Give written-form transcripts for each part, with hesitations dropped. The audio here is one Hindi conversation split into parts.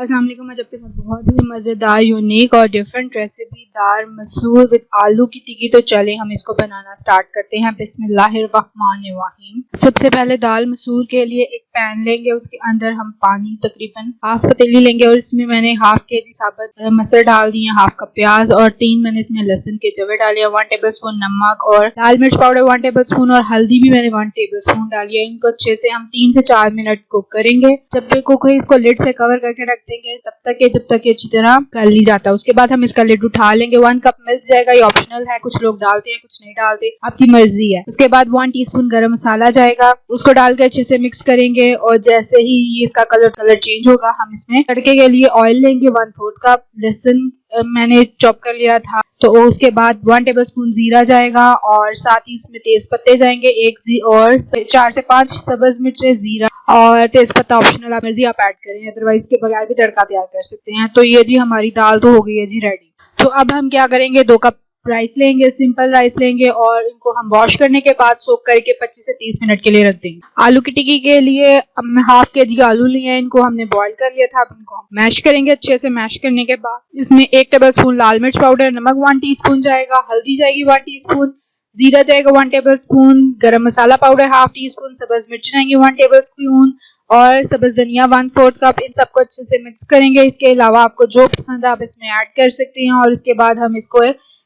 अस्सलाम वालेकुम। आज आपके साथ बहुत ही मज़ेदार, यूनिक और डिफरेंट रेसिपी दाल मसूर विद आलू की टिक्की। तो चले हम इसको बनाना स्टार्ट करते हैं। बिस्मिल्लाहिर्रहमानिर्रहीम। सबसे पहले दाल मसूर के लिए एक पैन लेंगे, उसके अंदर हम पानी तकरीबन हाफ पतीली लेंगे और इसमें मैंने हाफ केजी साबुत मसर डाल दिए, हाफ कप प्याज और 3 मैंने इसमें लहसुन के जवे डाले, 1 टेबल स्पून नमक और लाल मिर्च पाउडर 1 टेबल स्पून और हल्दी भी मैंने 1 टेबल स्पून डाली है। इनको अच्छे से हम 3 से 4 मिनट कुक करेंगे। जब तक कुक हुई इसको लिड से कवर करके रख देंगे तब तक जब तक ये अच्छी तरह गल नहीं जाता। उसके बाद हम इसका लिड उठा लेंगे। 1 कप मिल्क जाएगा, ये ऑप्शनल है, कुछ लोग डालते हैं कुछ नहीं डालते, आपकी मर्जी है। उसके बाद 1 टीस्पून गरम मसाला जाएगा, उसको डाल के अच्छे से मिक्स करेंगे और जैसे ही इसका कलर चेंज होगा हम इसमें तड़के के लिए ऑयल लेंगे। 1/4 कप लहसुन मैंने चॉप कर लिया था, तो उसके बाद 1 टेबल स्पून जीरा जाएगा और साथ ही इसमें तेज पत्ते जाएंगे और 4 से 5 सब्ज मिर्चें, जीरा और तेज पत्ता ऑप्शनल, आप मर्जी आप ऐड करें, अदरवाइज के बगैर भी तड़का तैयार कर सकते हैं। तो ये जी हमारी दाल तो हो गई है जी रेडी। तो अब हम क्या करेंगे, 2 कप राइस लेंगे, सिंपल राइस लेंगे और इनको हम वॉश करने के बाद सोक करके 25 से 30 मिनट के लिए रख देंगे। आलू की टिक्की के लिए हमने हाफ केजी आलू लिए हैं, इनको हमने बॉईल कर लिया था। अब इनको हम मैश करेंगे। अच्छे से मैश करने के बाद इसमें 1 टेबल स्पून लाल मिर्च पाउडर, नमक 1 टीस्पून जाएगा, हल्दी जाएगी 1 टीस्पून, जीरा जाएगा 1 टेबल स्पून, गरम मसाला पाउडर हाफ टीस्पून, सब्ज मिर्च जाएंगी 1 टेबल स्पून और सब्ज धनिया 1/4 कप। इन सबको अच्छे से मिक्स करेंगे। इसके अलावा आपको जो पसंद है आप इसमें ऐड कर सकते हैं और इसके बाद हम इसको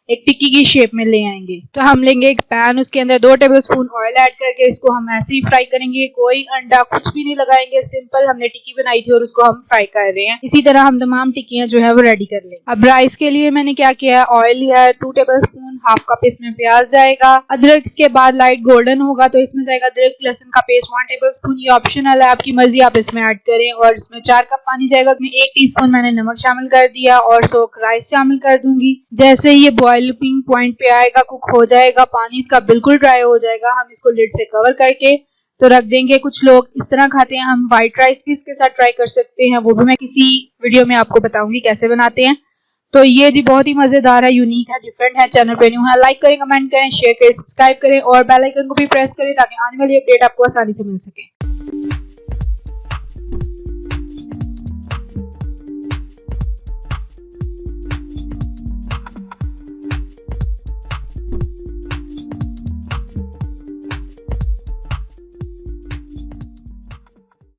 एक टिक्की की शेप में ले आएंगे। तो हम लेंगे एक पैन, उसके अंदर 2 टेबल स्पून ऑयल ऐड करके इसको हम ऐसे ही फ्राई करेंगे। कोई अंडा कुछ भी नहीं लगाएंगे, सिंपल हमने टिक्की बनाई थी और उसको हम फ्राई कर रहे हैं। इसी तरह हम तमाम टिक्कियां जो है वो रेडी कर लेंगे। अब राइस के लिए मैंने क्या किया है, ऑयल लिया है 2 टेबल स्पून, हाफ कप इसमें प्याज जाएगा, अदरक इसके बाद लाइट गोल्डन होगा तो इसमें जाएगा अदरक लहसुन का पेस्ट 1 टेबल स्पून, ये ऑप्शनल है, आपकी मर्जी आप इसमें ऐड करें। और इसमें 4 कप पानी जाएगा, इसमें 1 टीस्पून मैंने नमक शामिल कर दिया और सोक राइस शामिल कर दूंगी। जैसे ये बॉइलिंग पॉइंट पे आएगा, कुक हो जाएगा, पानी इसका बिल्कुल ड्राई हो जाएगा, हम इसको लिड से कवर करके तो रख देंगे। कुछ लोग इस तरह खाते हैं, हम व्हाइट राइस भी इसके साथ ट्राई कर सकते हैं, वो भी मैं किसी वीडियो में आपको बताऊंगी कैसे बनाते हैं। तो ये जी बहुत ही मजेदार है, यूनिक है, डिफरेंट है। चैनल पे न्यू है, लाइक करें, कमेंट करें, शेयर करें, सब्सक्राइब करें और बेल आइकन को भी प्रेस करें ताकि आने वाली अपडेट आपको आसानी से मिल सके।